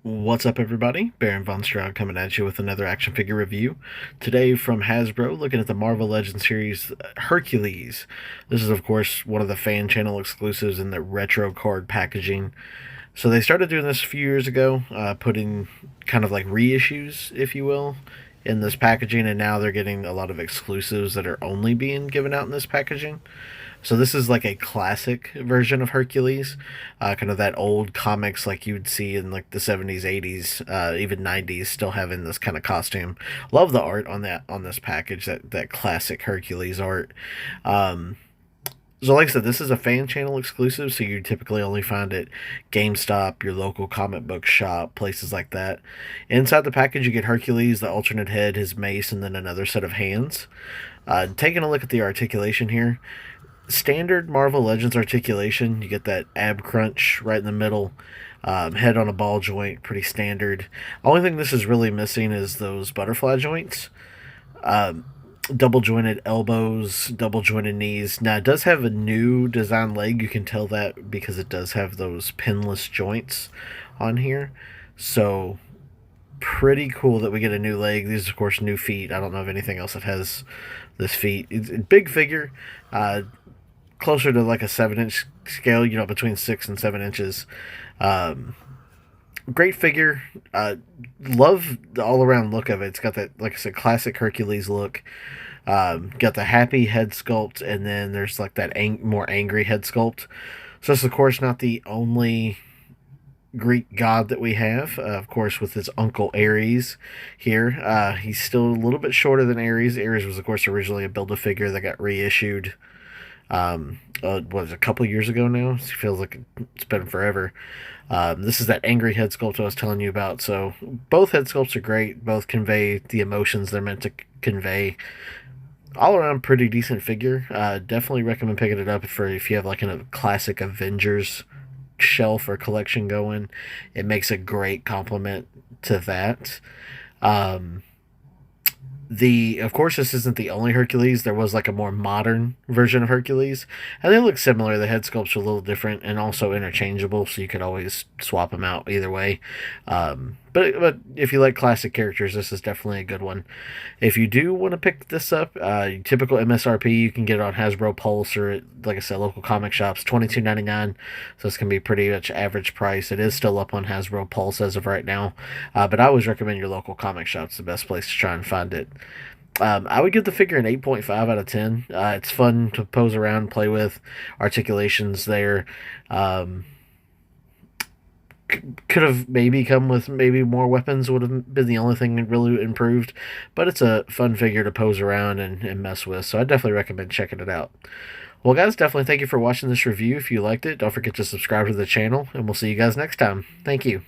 What's up, everybody? Baron Von Stroud coming at you with another action figure review. Today from Hasbro, looking at the Marvel Legends series Hercules. This is, of course, one of the fan channel exclusives in the retro card packaging. So they started doing this a few years ago, putting kind of like reissues, if you will, in this packaging, and now they're getting a lot of exclusives that are only being given out in this packaging. So this is like a classic version of Hercules, kind of that old comics like you'd see in like the 70s, 80s, even 90s, still having this kind of costume. Love the art on this package, that classic Hercules art. So like I said, this is a fan channel exclusive, so you typically only find it GameStop, your local comic book shop, places like that. Inside the package, you get Hercules, the alternate head, his mace, and then another set of hands. Taking a look at the articulation here, standard Marvel Legends articulation. You get that ab crunch right in the middle, head on a ball joint, pretty standard. Only thing this is really missing is those butterfly joints. Double jointed elbows, double jointed knees. Now it does have a new design leg. You can tell that because it does have those pinless joints on here. So pretty cool that we get a new leg. These, of course, new feet. I don't know of anything else that has this feet. It's a big figure, closer to like a 7-inch scale, between 6 and 7 inches. Great figure. Love the all-around look of it. It's got that, like I said, classic Hercules look. Got the happy head sculpt, and then there's like that more angry head sculpt. So it's, of course, not the only Greek god that we have. Of course, with his uncle Ares here. He's still a little bit shorter than Ares. Ares was, of course, originally a Build-A-Figure that got reissued a couple years ago now. It feels like it's been forever. This is that angry head sculpt I was telling you about. So both head sculpts are great. Both convey the emotions they're meant to convey. All around pretty decent figure. Definitely recommend picking it up if you have like a classic Avengers shelf or collection going. It makes a great complement to that. Of course, this isn't the only Hercules. There was like a more modern version of Hercules, and they look similar. The head sculpts are a little different and also interchangeable, so you could always swap them out either way. But if you like classic characters, this is definitely a good one. If you do want to pick this up, typical Msrp, you can get it on Hasbro Pulse or, like I said, local comic shops, $22.99. So it's going to be pretty much average price. It is still up on Hasbro Pulse as of right now, but I always recommend your local comic shop's the best place to try and find it. I would give the figure an 8.5 out of 10. It's fun to pose around, play with. Articulations there. Could have maybe come with maybe more weapons, would have been the only thing that really improved. But it's a fun figure to pose around and mess with, so I definitely recommend checking it out. Well, guys, definitely thank you for watching this review. If you liked it, don't forget to subscribe to the channel, and we'll see you guys next time. Thank you.